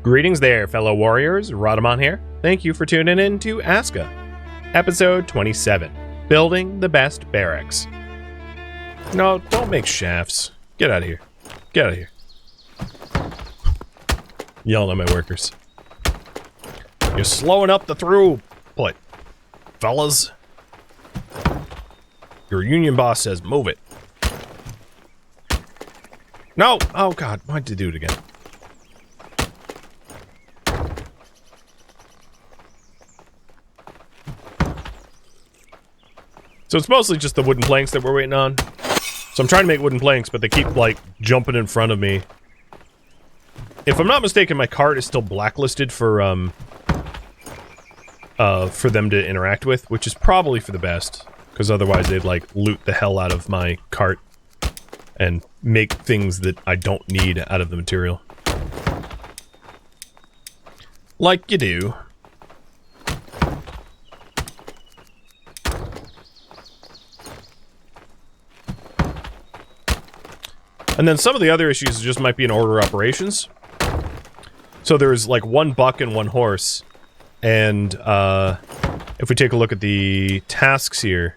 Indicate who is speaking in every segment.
Speaker 1: Greetings there, fellow warriors. Rhadamant here. Thank you for tuning in to ASKA, episode 27, Building the Best Barracks. No, don't make shafts. Get out of here. Get out of here. Yelling at my workers. You're slowing up the throughput, fellas. Your union boss says move it. No! Oh god, why'd you do it again? So it's mostly just the wooden planks that we're waiting on. So I'm trying to make wooden planks, but they keep, like, jumping in front of me. If I'm not mistaken, my cart is still blacklisted for them to interact with, which is probably for the best. Because otherwise they'd, like, loot the hell out of my cart and make things that I don't need out of the material. Like you do. And then some of the other issues just might be in order operations. So there's like one buck and one horse. And if we take a look at the tasks here,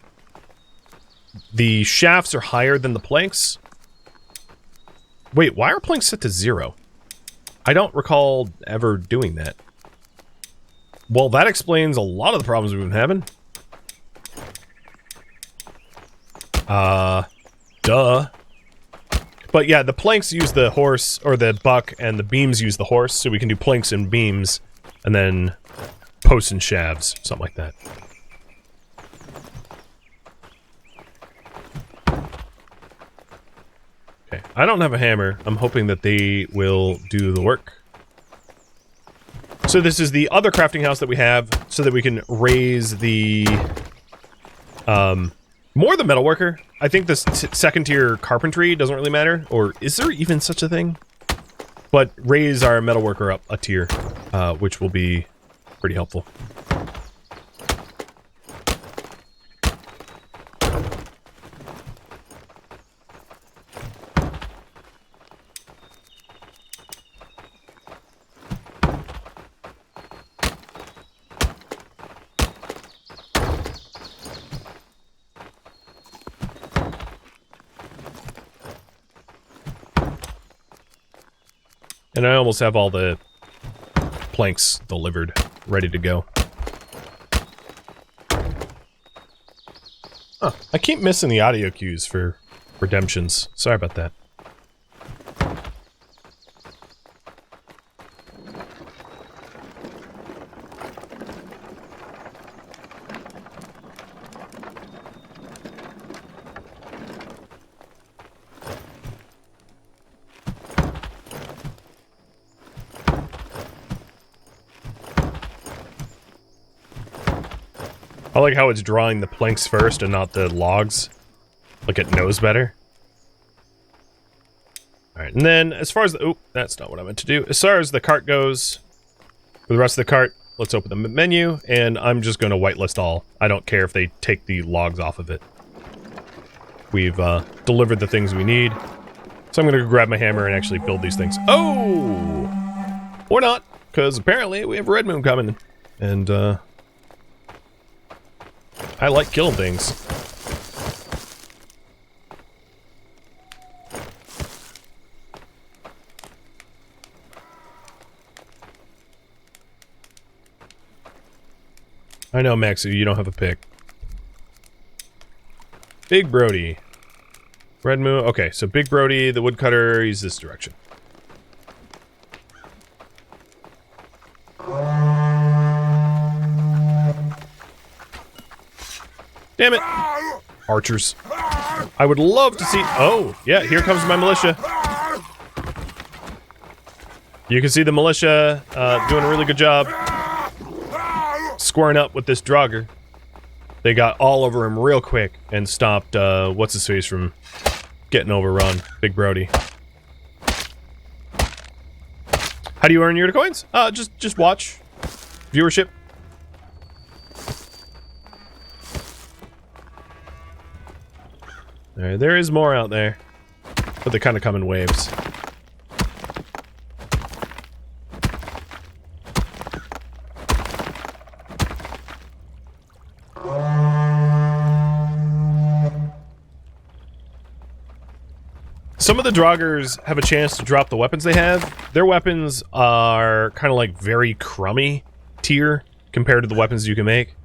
Speaker 1: the shafts are higher than the planks. Wait, why are planks set to 0? I don't recall ever doing that. Well, that explains a lot of the problems we've been having. Duh. But yeah, the planks use the horse, or the buck, and the beams use the horse, so we can do planks and beams, and then posts and shafts, something like that. Okay, I don't have a hammer. I'm hoping that they will do the work. So this is the other crafting house that we have, so that we can raise the, more the metalworker. I think this second tier carpentry doesn't really matter, or is there even such a thing? But raise our metalworker up a tier, which will be pretty helpful. And I almost have all the planks delivered, ready to go. Huh, I keep missing the audio cues for redemptions. Sorry about that. I like how it's drawing the planks first and not the logs. Like it knows better. Alright, and then as far as the... Oh, that's not what I meant to do. As far as the cart goes, for the rest of the cart, let's open the menu, and I'm just going to whitelist all. I don't care if they take the logs off of it. We've delivered the things we need. So I'm going to go grab my hammer and actually build these things. Oh! Or not, because apparently we have a red moon coming. And, I like killing things. I know, Maxie, you don't have a pick. Big Brody. Red Moon. Okay, so Big Brody, the woodcutter, he's this direction. Damn it! Archers. I would love to see... Oh, yeah, here comes my militia. You can see the militia doing a really good job squaring up with this Draugr. They got all over him real quick and stopped, what's-his-face from getting overrun. Big Brody. How do you earn your coins? Just watch. Viewership. There is more out there, but they kind of come in waves. some of the Draugrs have a chance to drop the weapons they have. Their weapons are kind of like very crummy tier compared to the weapons you can make.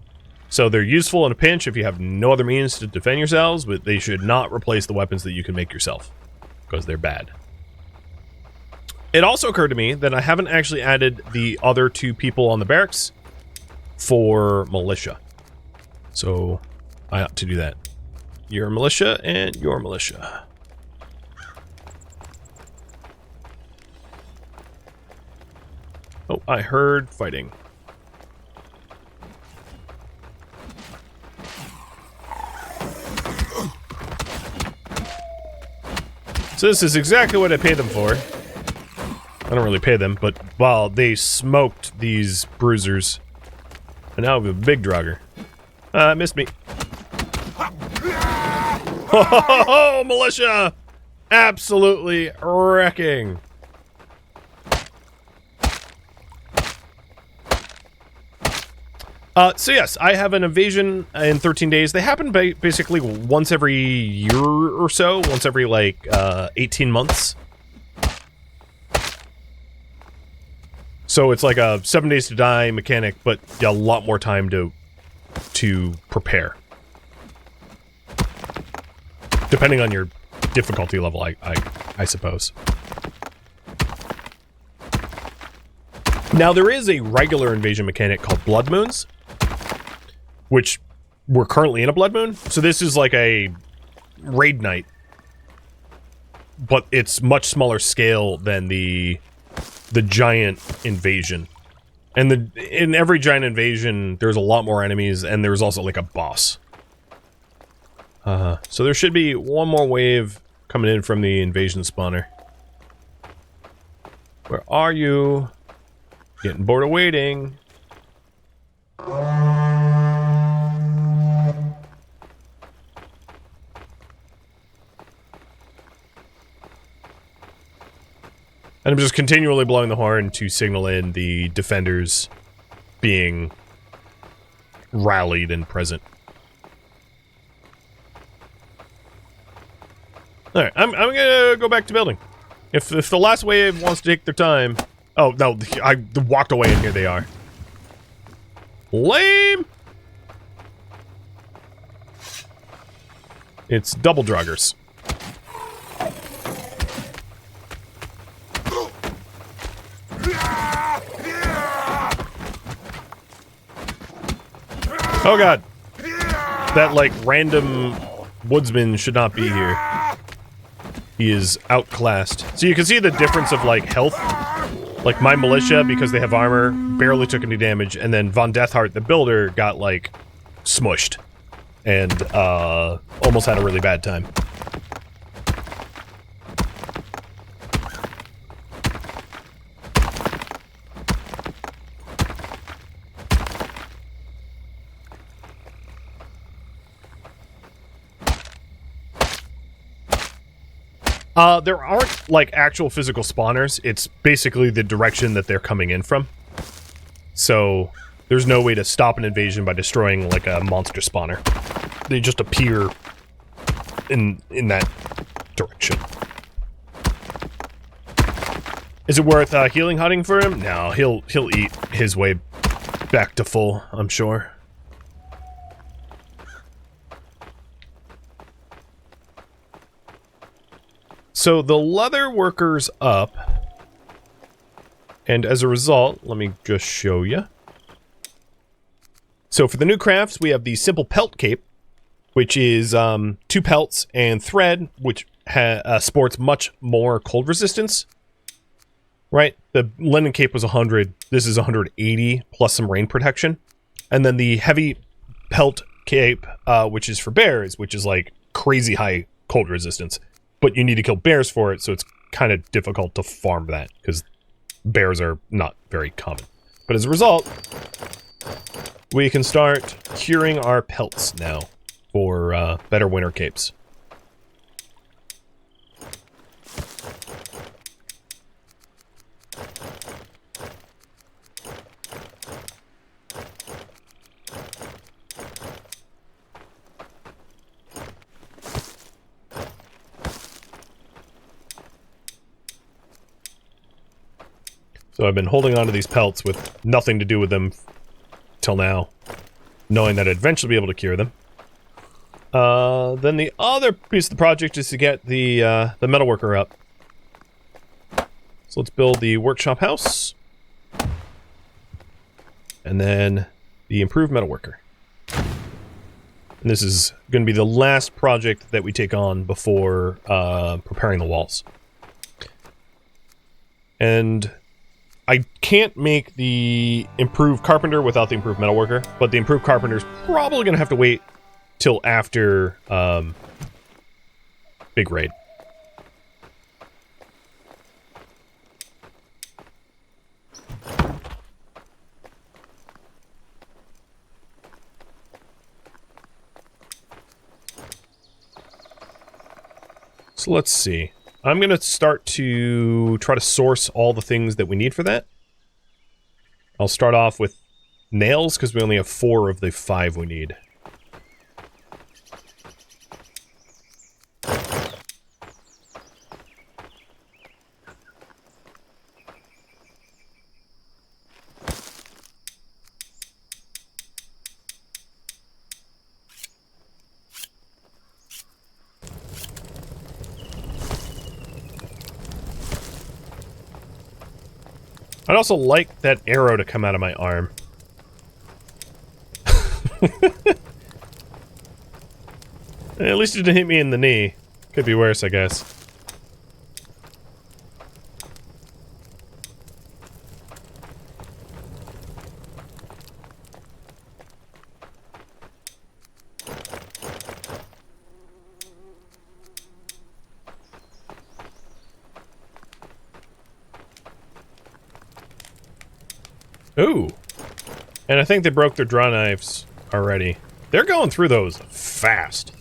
Speaker 1: So they're useful in a pinch if you have no other means to defend yourselves, but they should not replace the weapons that you can make yourself, because they're bad. It also occurred to me that I haven't actually added the other 2 people on the barracks for militia. So I ought to do that. Your militia and your militia. Oh, I heard fighting. So this is exactly what I pay them for. I don't really pay them, but well, they smoked these bruisers. And now we have a big Draugr. Missed me. Oh, militia! Absolutely wrecking. So yes, I have an invasion in 13 days. They happen basically once every year or so, once every like 18 months. So it's like a 7 days to die mechanic, but a lot more time to prepare. Depending on your difficulty level, I suppose. Now there is a regular invasion mechanic called Blood Moons, which we're currently in a Blood Moon. So this is like a raid night, but it's much smaller scale than the giant invasion. And in every giant invasion, there's a lot more enemies, and there's also like a boss. So there should be one more wave coming in from the invasion spawner. Where are you? Getting bored of waiting. And I'm just continually blowing the horn to signal in the defenders being rallied and present. Alright, I'm gonna go back to building. If the last wave wants to take their time... Oh, no, I walked away and here they are. Lame! It's double Draugrs. Oh god. That, like, random woodsman should not be here. He is outclassed. So you can see the difference of, like, health. Like, my militia, because they have armor, barely took any damage, and then Von Deathheart, the builder, got, like, smushed. And, almost had a really bad time. There aren't, like, actual physical spawners. It's basically the direction that they're coming in from. So, there's no way to stop an invasion by destroying, like, a monster spawner. They just appear in that direction. Is it worth, healing hunting for him? No, he'll eat his way back to full, I'm sure. So the leather worker's up, and as a result, let me just show you. So for the new crafts, we have the simple pelt cape, which is 2 pelts and thread, which sports much more cold resistance. Right? The linen cape was 100. This is 180 plus some rain protection, and then the heavy pelt cape, which is for bears, which is like crazy high cold resistance. But you need to kill bears for it, so it's kind of difficult to farm that, because bears are not very common. But as a result, we can start curing our pelts now for better winter capes. So I've been holding on to these pelts with nothing to do with them till now, knowing that I'd eventually be able to cure them. Then the other piece of the project is to get the metalworker up. So let's build the workshop house. And then the improved metalworker. And this is going to be the last project that we take on before preparing the walls. And I can't make the improved carpenter without the improved metalworker, but the improved carpenter is probably going to have to wait till after Big Raid. So let's see. I'm going to start to try to source all the things that we need for that. I'll start off with nails, because we only have 4 of the 5 we need. I'd also like that arrow to come out of my arm. At least it didn't hit me in the knee. Could be worse, I guess. Ooh. And I think they broke their draw knives already. They're going through those fast.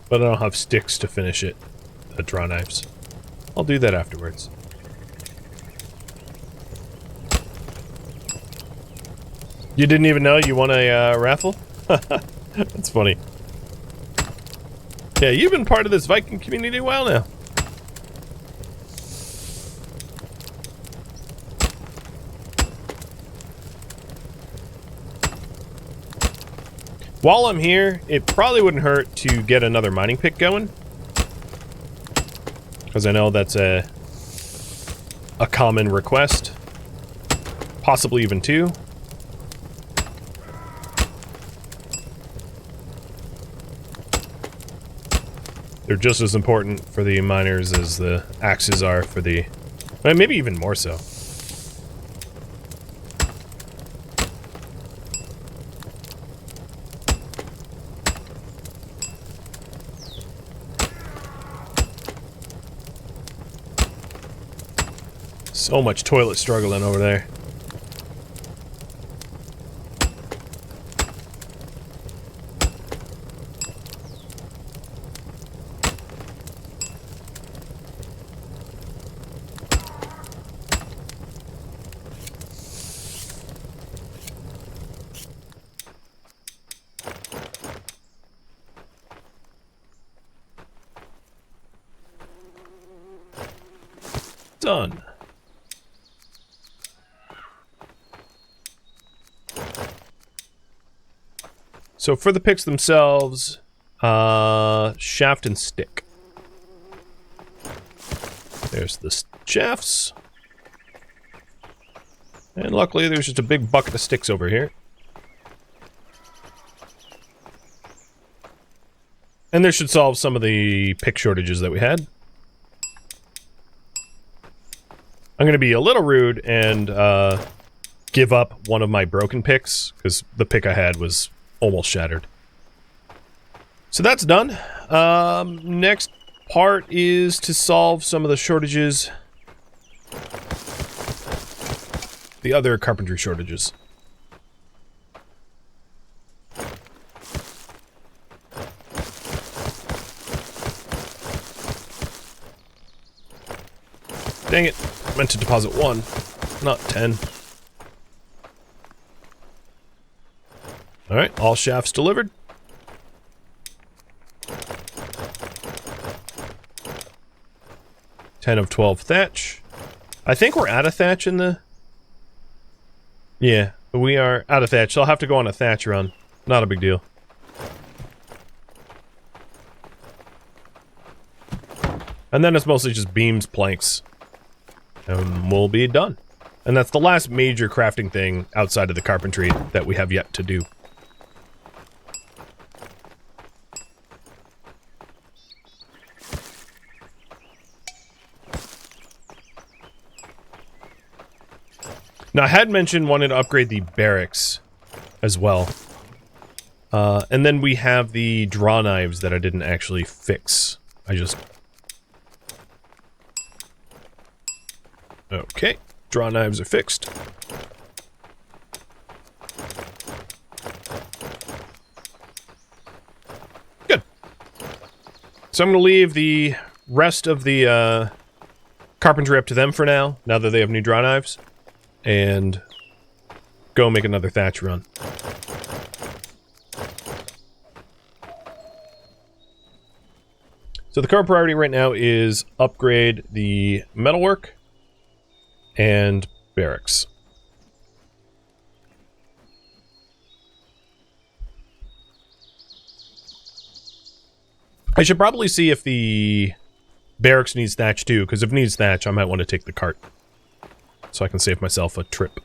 Speaker 1: But I don't have sticks to finish it. The draw knives. I'll do that afterwards. You didn't even know you won a raffle? That's funny. Yeah, you've been part of this Viking community a while now. While I'm here, it probably wouldn't hurt to get another mining pick going. Because I know that's a common request. Possibly even 2. They're just as important for the miners as the axes are for the... well, maybe even more so. So much toilet struggling over there. Done. So for the picks themselves, shaft and stick. There's the shafts. And luckily there's just a big bucket of sticks over here. And this should solve some of the pick shortages that we had. I'm going to be a little rude and give up one of my broken picks, because the pick I had was almost shattered. So that's done. Next part is to solve some of the shortages. The other carpentry shortages. Dang it. I meant to deposit 1, not 10. Alright, all shafts delivered. Ten of 12 thatch. I think we're out of thatch in the... Yeah, we are out of thatch, so I'll have to go on a thatch run. Not a big deal. And then it's mostly just beams, planks. And we'll be done. And that's the last major crafting thing outside of the carpentry that we have yet to do. Now, I had mentioned wanting to upgrade the barracks as well. And then we have the draw knives that I didn't actually fix. I just... Okay. Draw knives are fixed. Good. So I'm going to leave the rest of the carpentry up to them for now that they have new draw knives. And go make another thatch run. So the current priority right now is upgrade the metalwork and barracks. I should probably see if the barracks needs thatch too, because if it needs thatch, I might want to take the cart. So I can save myself a trip.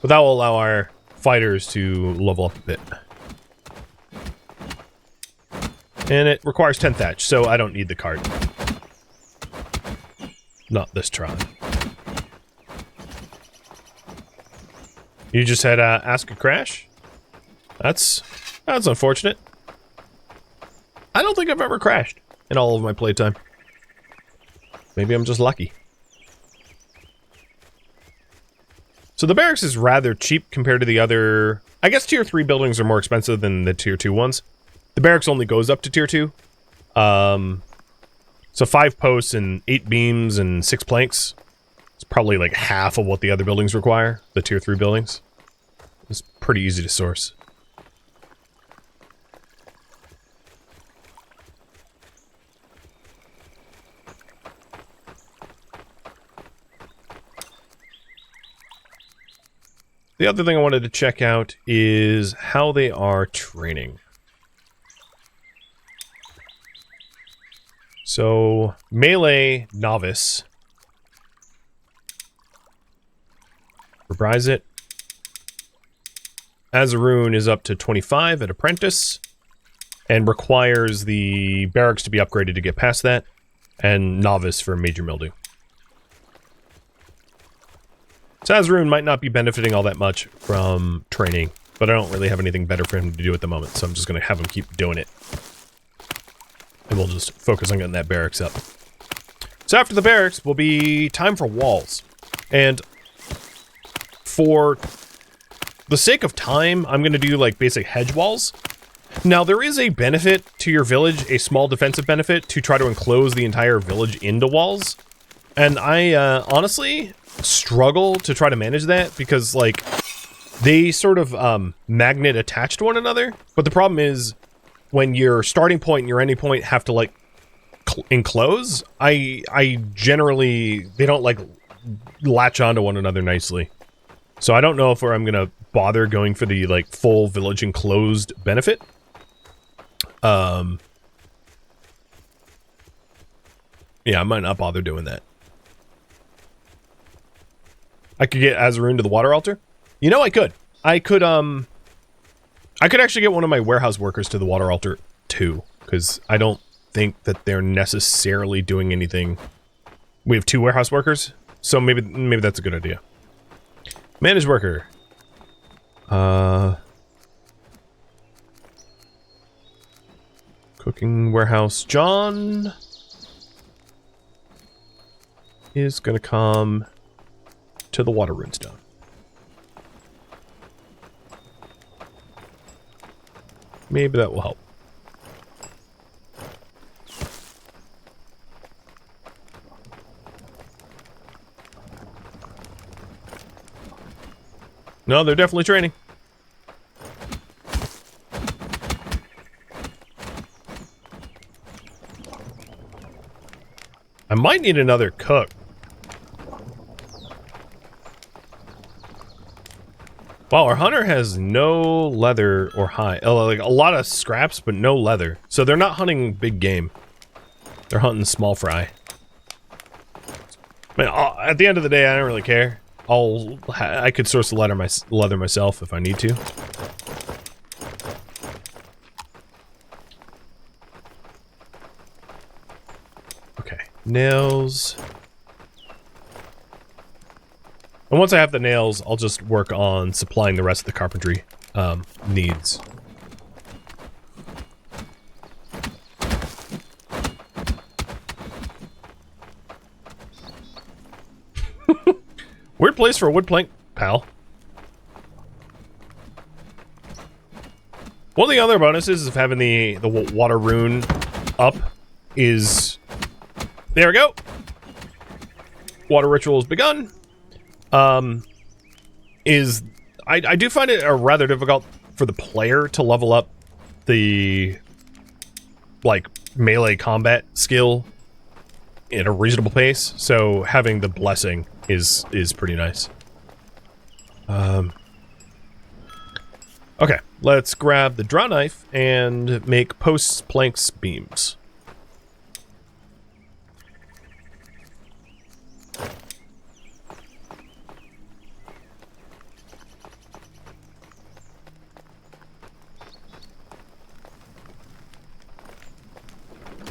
Speaker 1: But that will allow our fighters to level up a bit. And it requires 10 thatch, so I don't need the cart. Not this try. You just had ASKA crash? That's unfortunate. I don't think I've ever crashed in all of my playtime. Maybe I'm just lucky. So the barracks is rather cheap compared to the other... I guess tier 3 buildings are more expensive than the tier 2 ones. The barracks only goes up to tier 2. So 5 posts and 8 beams and 6 planks. It's probably like half of what the other buildings require, the tier 3 buildings. It's pretty easy to source. The other thing I wanted to check out is how they are training. So, melee novice. Reprise it. Azaroon is up to 25 at apprentice. And requires the barracks to be upgraded to get past that. And novice for major mildew. So Azaroon might not be benefiting all that much from training, but I don't really have anything better for him to do at the moment, so I'm just going to have him keep doing it. And we'll just focus on getting that barracks up. So after the barracks will be time for walls. And for the sake of time, I'm going to do like basic hedge walls. Now there is a benefit to your village, a small defensive benefit, to try to enclose the entire village into walls. And I honestly struggle to try to manage that because like they sort of magnet attach to one another. But the problem is when your starting point and your ending point have to like enclose, I generally, they don't like latch onto one another nicely. So I don't know if I'm gonna bother going for the like full village enclosed benefit. Yeah, I might not bother doing that. I could get Azaroon to the water altar. You know, I could actually get one of my warehouse workers to the water altar too, because I don't think that they're necessarily doing anything. We have 2 warehouse workers, so maybe that's a good idea. Manage worker. Cooking warehouse John is gonna come to the water runestone. Maybe that will help. No, they're definitely training. I might need another cook. Wow, our hunter has no leather or hide. Oh, like a lot of scraps, but no leather. So they're not hunting big game. They're hunting small fry. Man, at the end of the day, I don't really care. I could source the leather myself if I need to. Okay, nails. And once I have the nails, I'll just work on supplying the rest of the carpentry needs. Weird place for a wood plank, pal. One of the other bonuses of having the water rune up is... There we go! Water ritual has begun. I do find it rather difficult for the player to level up the, like, melee combat skill at a reasonable pace, so having the blessing is pretty nice. Okay, let's grab the draw knife and make posts, planks, beams.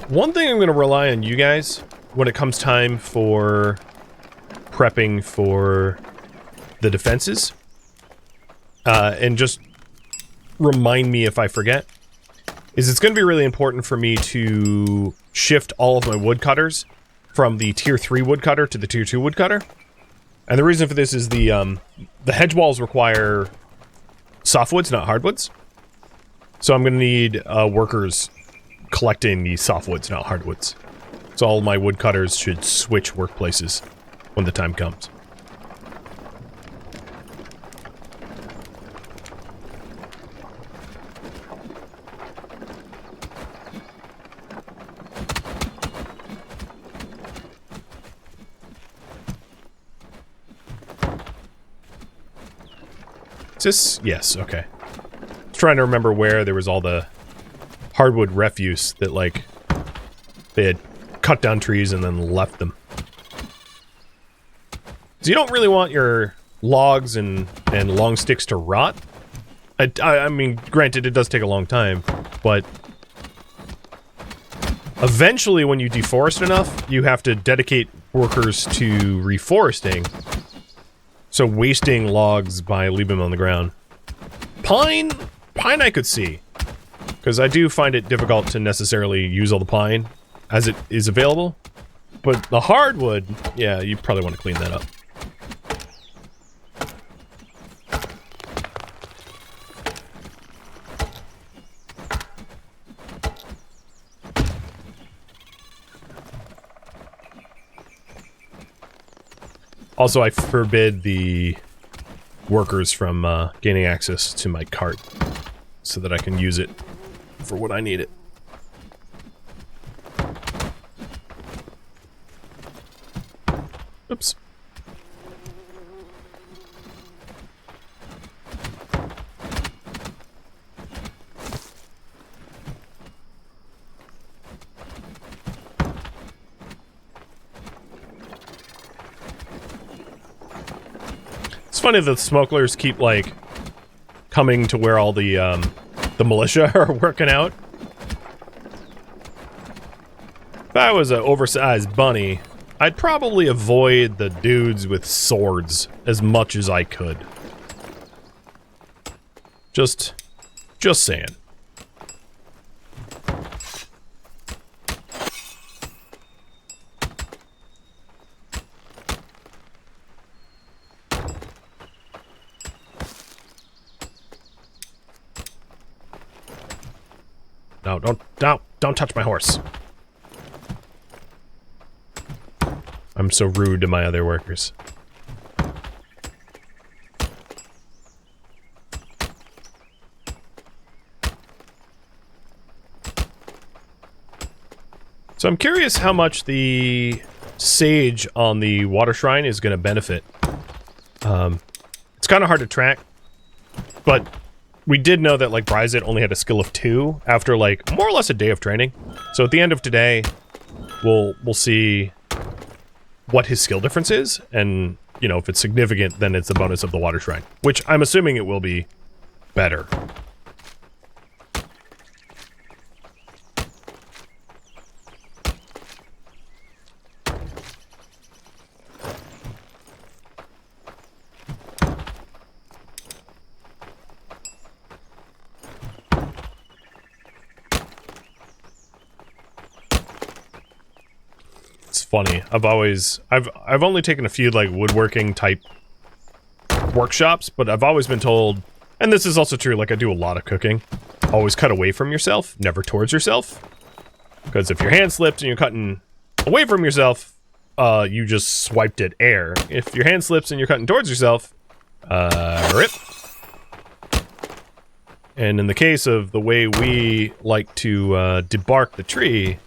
Speaker 1: One thing I'm going to rely on you guys when it comes time for prepping for the defenses, and just remind me if I forget, is it's going to be really important for me to shift all of my woodcutters from the tier 3 woodcutter to the tier 2 woodcutter. And the reason for this is the hedge walls require softwoods, not hardwoods. So I'm going to need workers collecting the softwoods, not hardwoods. So all my woodcutters should switch workplaces when the time comes. Is this? Yes, okay. I was trying to remember where there was all the hardwood refuse that, like, they had cut down trees and then left them. So you don't really want your logs and long sticks to rot. I mean, granted, it does take a long time, but eventually when you deforest enough, you have to dedicate workers to reforesting. So wasting logs by leaving them on the ground. Pine I could see. Because I do find it difficult to necessarily use all the pine as it is available. But the hardwood, yeah, you probably want to clean that up. Also, I forbid the workers from gaining access to my cart so that I can use it for what I need it. Oops. It's funny that the smugglers keep, like, coming to where all the militia are working out. If I was an oversized bunny, I'd probably avoid the dudes with swords as much as I could. Just saying. No, don't touch my horse. I'm so rude to my other workers. So I'm curious how much the sage on the water shrine is going to benefit. It's kind of hard to track, but we did know that, like, Bryzit only had a skill of 2 after, like, more or less a day of training. So at the end of today, we'll see what his skill difference is, and, you know, if it's significant, then it's the bonus of the water shrine, which I'm assuming it will be better. Funny. I've only taken a few like woodworking type workshops, but I've always been told, and this is also true, like I do a lot of cooking, always cut away from yourself, never towards yourself. Because if your hand slips and you're cutting away from yourself, you just swiped at air. If your hand slips and you're cutting towards yourself, rip. And in the case of the way we like to debark the tree,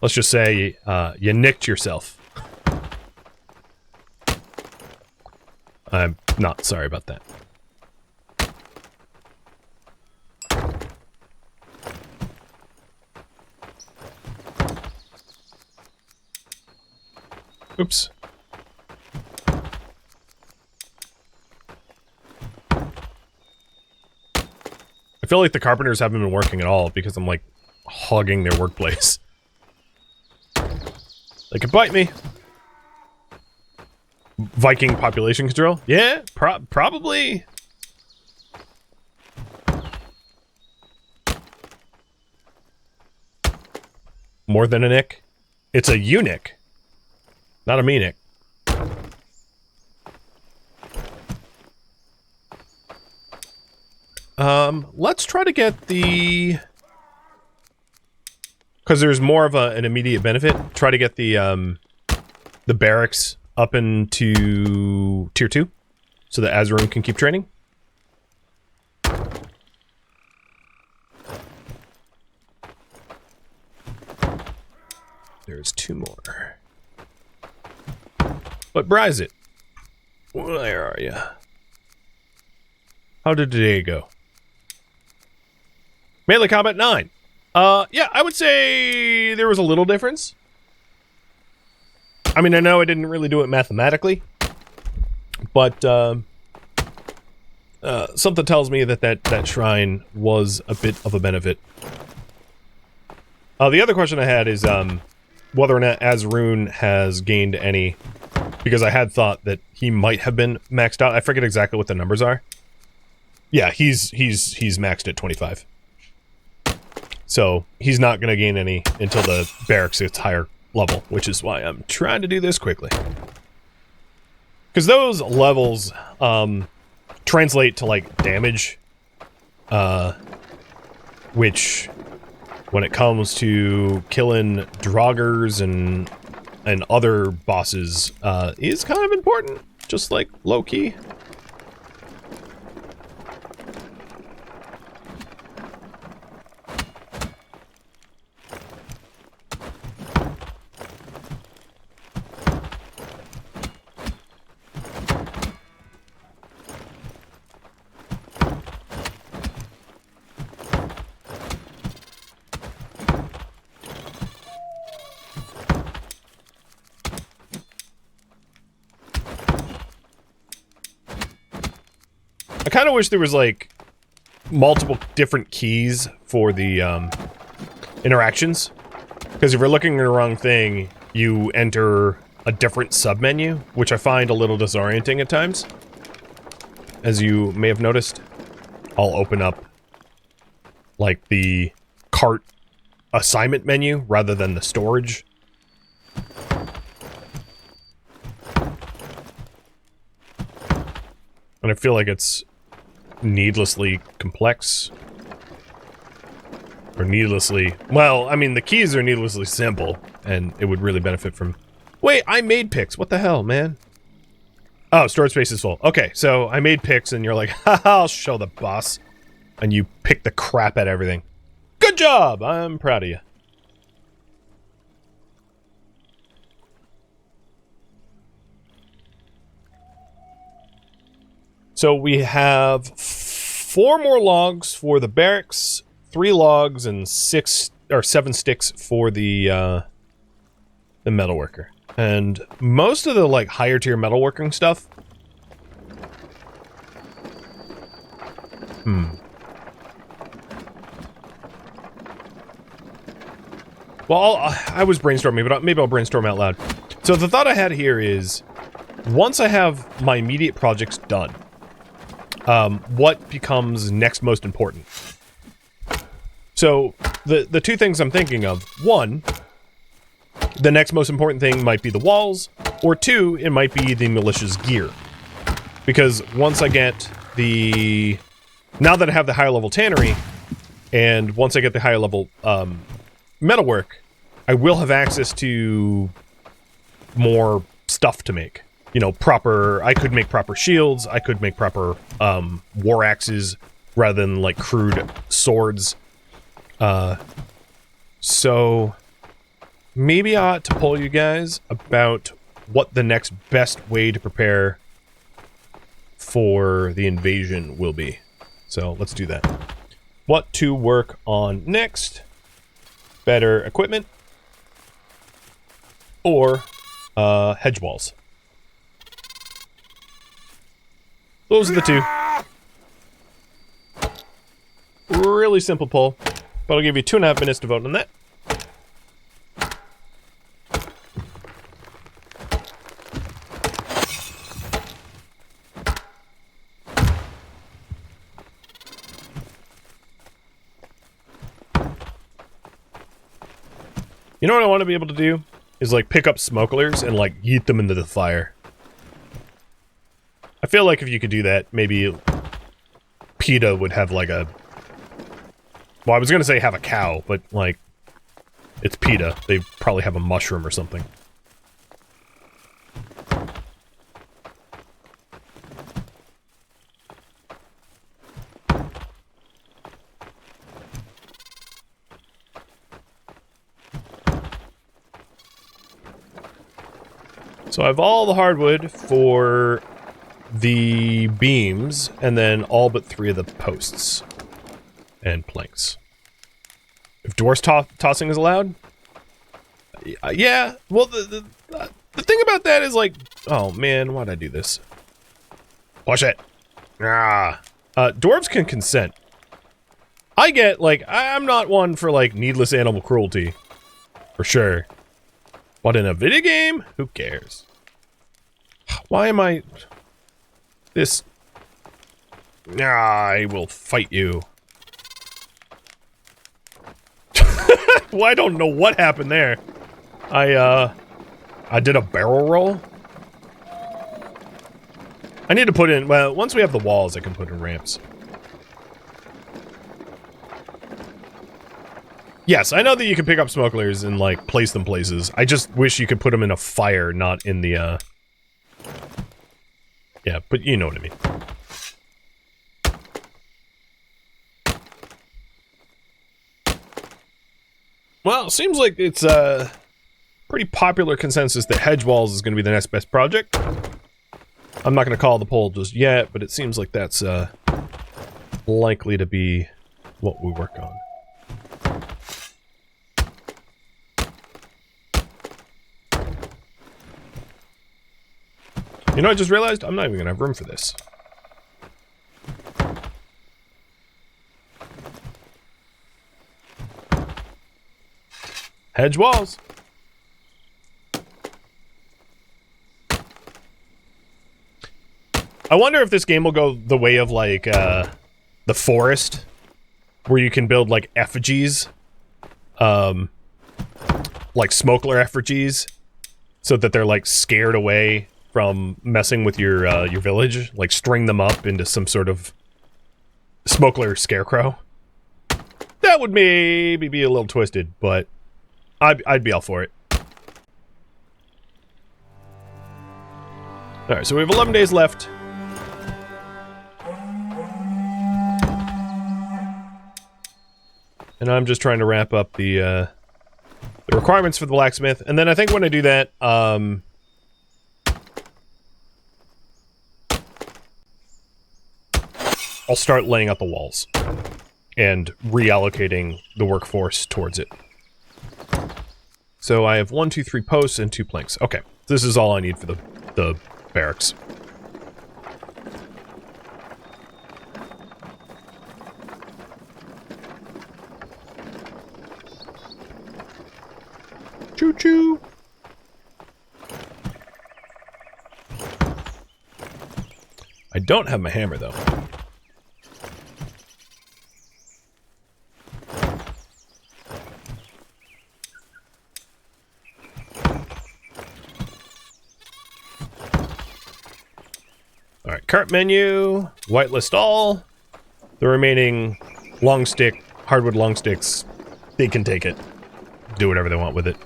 Speaker 1: let's just say, you nicked yourself. I'm not sorry about that. Oops. I feel like the carpenters haven't been working at all because I'm, like, hogging their workplace. They could bite me. Viking population control? Yeah, probably. More than a nick? It's a eunuch, not a menic. Let's try to get the... Because there's more of an immediate benefit. Try to get the barracks up into tier 2, so that Azarun can keep training. There's 2 more. But Bryzit, where are you? How did today go? Melee combat 9. Yeah, I would say there was a little difference. I mean, I know I didn't really do it mathematically, but something tells me that shrine was a bit of a benefit. The other question I had is whether or not Azarun has gained any, because I had thought that he might have been maxed out. I forget exactly what the numbers are. Yeah, he's maxed at 25. So he's not going to gain any until the barracks gets higher level, which is why I'm trying to do this quickly. Because those levels translate to, like, damage, which, when it comes to killing Draugrs and other bosses, is kind of important, just like low-key. I kind of wish there was, like, multiple different keys for the interactions. Because if you're looking at the wrong thing, you enter a different submenu, which I find a little disorienting at times. As you may have noticed, I'll open up, like, the cart assignment menu rather than the storage. And I feel like it's needlessly complex. Or needlessly... Well, I mean, the keys are needlessly simple, and it would really benefit from... Wait, I made picks. What the hell, man? Oh, storage space is full. Okay, so I made picks, and you're like, haha, I'll show the boss. And you pick the crap at everything. Good Good job! I'm proud of you. So we have 4 more logs for the barracks, 3 logs, and 7 sticks for the metalworker. And most of the, like, higher tier metalworking stuff... Well, I was brainstorming, but maybe I'll brainstorm out loud. So the thought I had here is, once I have my immediate projects done, what becomes next most important? So, the 2 things I'm thinking of, 1, the next most important thing might be the walls, or 2, it might be the militia's gear. Because once I get the... Now that I have the higher level tannery, and once I get the higher level metalwork, I will have access to more stuff to make. You know, I could make proper shields, I could make proper war axes, rather than, like, crude swords. So... Maybe I ought to poll you guys about what the next best way to prepare for the invasion will be. So, let's do that. What to work on next? Better equipment? Or, hedge walls? Those are the 2. Really simple poll, but I'll give you 2.5 minutes to vote on that. You know what I want to be able to do? Is, like, pick up smokers and, like, yeet them into the fire. I feel like if you could do that, maybe PETA would have, like, a... Well, I was gonna say have a cow, but, like, it's PETA. They probably have a mushroom or something. So I have all the hardwood for the beams, and then all but 3 of the posts and planks. If dwarfs tossing is allowed? Yeah, well, the thing about that is, like... Oh, man, why'd I do this? Watch it! Dwarves can consent. I get, like, I'm not one for, like, needless animal cruelty. For sure. But in a video game? Who cares? Why am I... This... I will fight you. Well, I don't know what happened there. I did a barrel roll? I need to put in... Well, once we have the walls, I can put in ramps. Yes, I know that you can pick up smugglers and, like, place them places. I just wish you could put them in a fire, not in the, Yeah, but you know what I mean. Well, it seems like it's a pretty popular consensus that hedge walls is going to be the next best project. I'm not going to call the poll just yet, but it seems like that's, likely to be what we work on. You know, I just realized I'm not even gonna have room for this. Hedge walls. I wonder if this game will go the way of, like, the forest, where you can build, like, effigies. Like smokeler effigies, so that they're, like, scared away from messing with your village, like string them up into some sort of smokeler scarecrow. That would maybe be a little twisted, but I'd be all for it. Alright, so we have 11 days left. And I'm just trying to wrap up the requirements for the blacksmith. And then I think when I do that, I'll start laying out the walls and reallocating the workforce towards it. So I have 1, 2, 3 posts and 2 planks. Okay, this is all I need for the barracks. Choo-choo! I don't have my hammer, though. Alright, cart menu, whitelist all. The remaining long stick, hardwood long sticks, they can take it. Do whatever they want with it.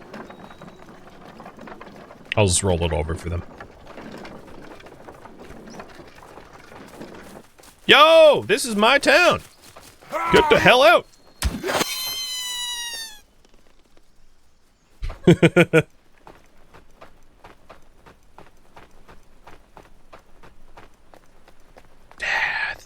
Speaker 1: I'll just roll it over for them. Yo! This is my town! Get the hell out! Dad.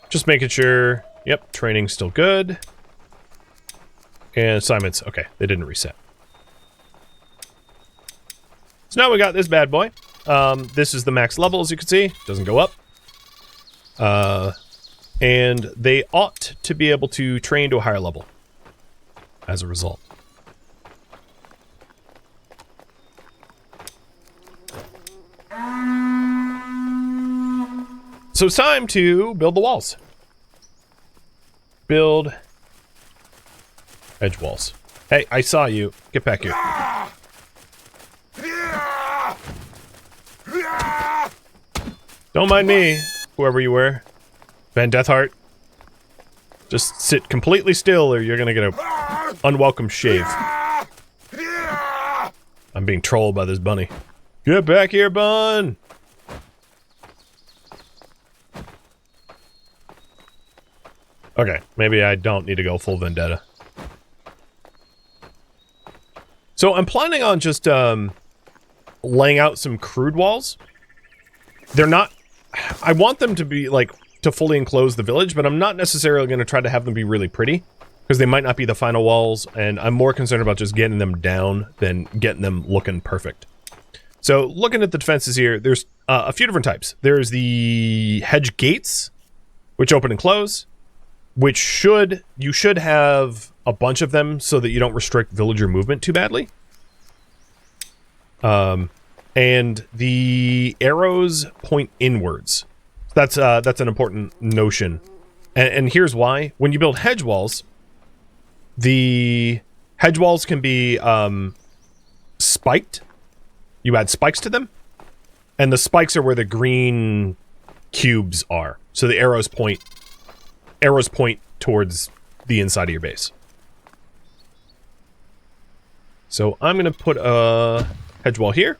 Speaker 1: Just making sure. Yep, training's still good. And assignments, okay, they didn't reset. So now we got this bad boy. This is the max level, as you can see. Doesn't go up. And they ought to be able to train to a higher level as a result. So it's time to build the walls. Build edge walls. Hey, I saw you. Get back here. Don't mind me, whoever you were. Van Deathheart. Just sit completely still or you're gonna get a unwelcome shave. I'm being trolled by this bunny. Get back here, bun! Okay, maybe I don't need to go full vendetta. So I'm planning on just laying out some crude walls. They're not... I want them to be, like, to fully enclose the village, but I'm not necessarily going to try to have them be really pretty, because they might not be the final walls, and I'm more concerned about just getting them down than getting them looking perfect. So, looking at the defenses here, there's a few different types. There's the hedge gates, which open and close. Which you should have a bunch of them so that you don't restrict villager movement too badly. And the arrows point inwards. That's an important notion. And here's why. When you build hedge walls, the hedge walls can be spiked. You add spikes to them. And the spikes are where the green cubes are. So the arrows point towards the inside of your base. So I'm going to put a hedge wall here.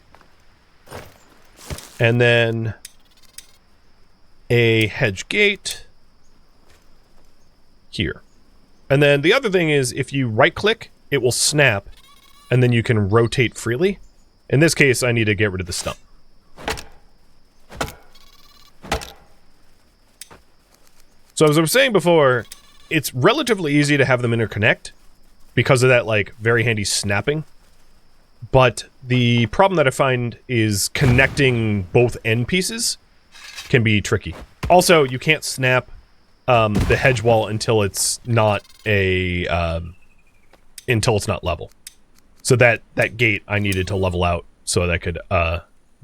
Speaker 1: And then a hedge gate here. And then the other thing is if you right click, it will snap and then you can rotate freely. In this case, I need to get rid of the stump. So as I was saying before, it's relatively easy to have them interconnect because of that, like, very handy snapping. But the problem that I find is connecting both end pieces can be tricky. Also, you can't snap the hedge wall until it's not level. So that gate I needed to level out so that I could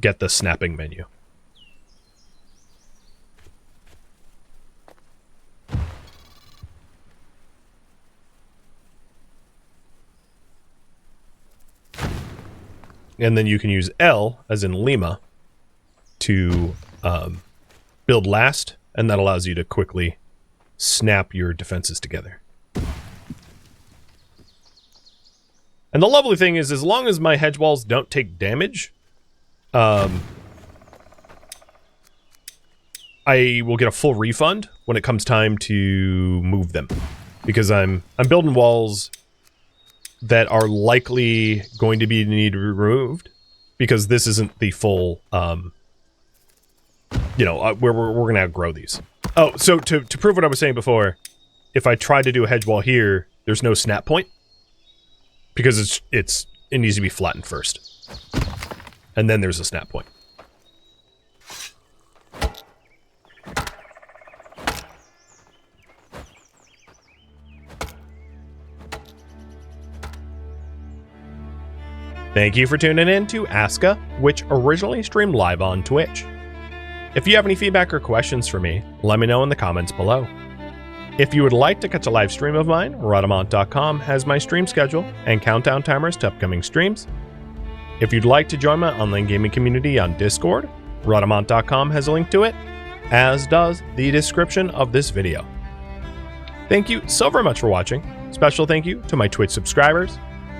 Speaker 1: get the snapping menu. And then you can use L, as in Lima, to build last, and that allows you to quickly snap your defenses together. And the lovely thing is, as long as my hedge walls don't take damage, I will get a full refund when it comes time to move them. Because I'm building walls that are likely going to be needed removed, because this isn't the full, you know, we're going to outgrow these. Oh, so to prove what I was saying before, if I try to do a hedge wall here, there's no snap point, because it needs to be flattened first, and then there's a snap point. Thank you for tuning in to ASKA, which originally streamed live on Twitch. If you have any feedback or questions for me, let me know in the comments below. If you would like to catch a live stream of mine, Rhadamant.com has my stream schedule and countdown timers to upcoming streams. If you'd like to join my online gaming community on Discord, Rhadamant.com has a link to it, as does the description of this video. Thank you so very much for watching. Special thank you to my Twitch subscribers,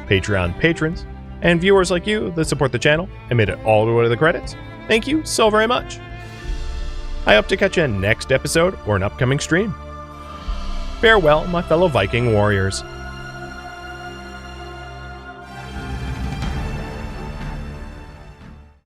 Speaker 1: Patreon patrons, and viewers like you that support the channel and made it all the way to the credits. Thank you so very much. I hope to catch you in next episode or an upcoming stream. Farewell, my fellow Viking warriors.